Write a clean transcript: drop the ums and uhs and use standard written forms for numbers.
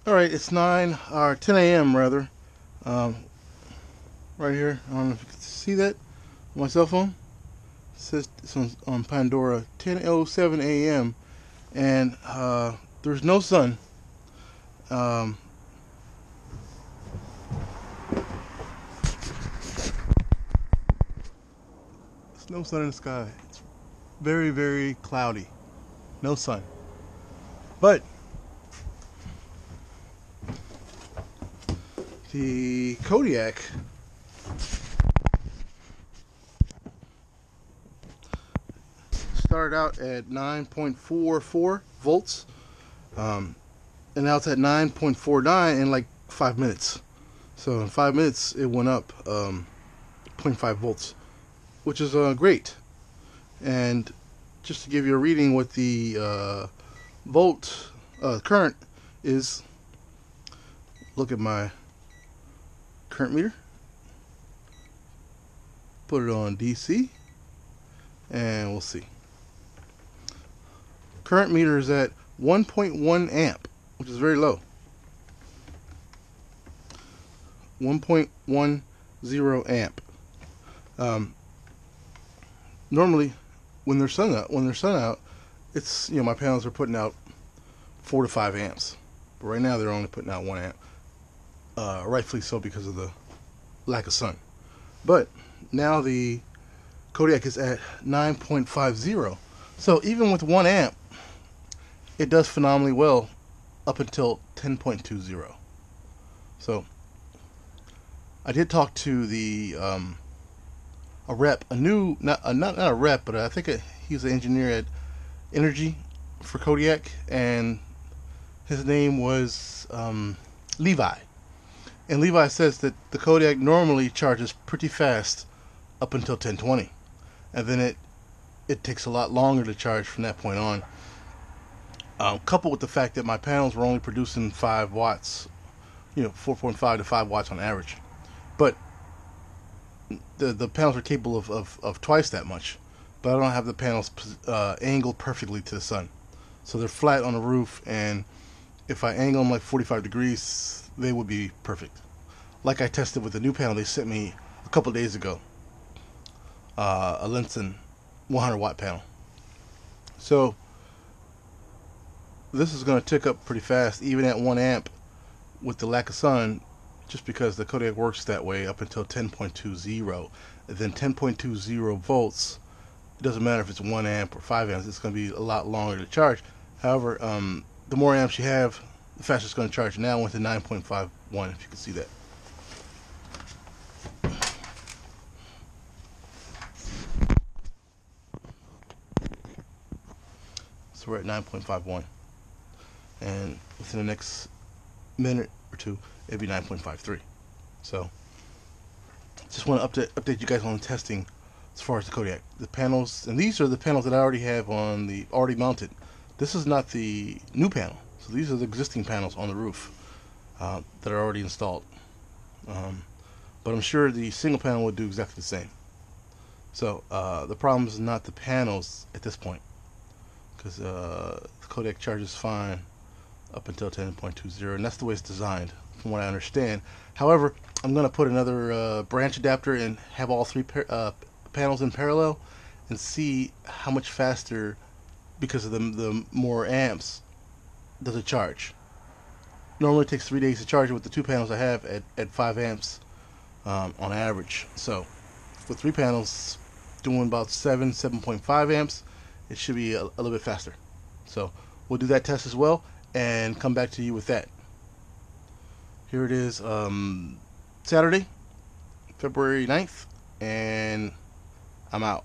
All right, it's 9 or 10 a.m. rather. Um, right here. I don't know if you can see that on my cell phone. It says it's on Pandora, 10:07 a.m. and there's no sun. Um, there's no sun in the sky. It's very, very cloudy. No sun. But the Kodiak started out at 9.44 volts, and now it's at 9.49 in like 5 minutes. So in 5 minutes, it went up zero point 0.5 volts, which is great. And just to give you a reading, what the volt current is, look at my current meter, put it on DC, and we'll see. Current meter is at 1.1 amp, which is very low. 1.10 amp. Normally, when there's sun out, it's, my panels are putting out 4 to 5 amps. But right now they're only putting out 1 amp. Rightfully so because of the lack of sun. But now the Kodiak is at 9.50. So even with 1 amp, it does phenomenally well up until 10.20. So I did talk to a rep, not a rep, but I think he's an engineer at Energy for Kodiak, and his name was Levi. And Levi says that the Kodiak normally charges pretty fast up until 1020, and then it takes a lot longer to charge from that point on. Coupled with the fact that my panels were only producing 5 watts, 4.5 to 5 watts on average. But the panels are capable of twice that much. But I don't have the panels angled perfectly to the sun. So they're flat on the roof, and if I angle them like 45 degrees, they would be perfect. Like I tested with the new panel they sent me a couple days ago. A Lensuntest 100 watt panel. So this is going to tick up pretty fast, even at 1 amp with the lack of sun, just because the Kodiak works that way up until 10.20. And then 10.20 volts, it doesn't matter if it's 1 amp or 5 amps, it's going to be a lot longer to charge. However, the more amps you have, the faster it's going to charge. Now I went to 9.51, if you can see that. So we're at 9.51. And within the next minute or two, it'll be 9.53. So just want to update you guys on the testing as far as the Kodiak. The panels, and these are the panels that I already have already mounted. This is not the new panel. So these are the existing panels on the roof that are already installed. But I'm sure the single panel would do exactly the same. So the problem is not the panels at this point, because the Kodiak charges fine up until 10.20, and that's the way it's designed, from what I understand. However, I'm going to put another branch adapter and have all 3 panels in parallel and see how much faster, because of the more amps, does it charge. Normally it takes 3 days to charge it with the 2 panels I have at 5 amps on average. So with 3 panels doing about 7.5 amps, it should be a little bit faster. So we'll do that test as well and come back to you with that. Here it is, Saturday, February 9th, and I'm out.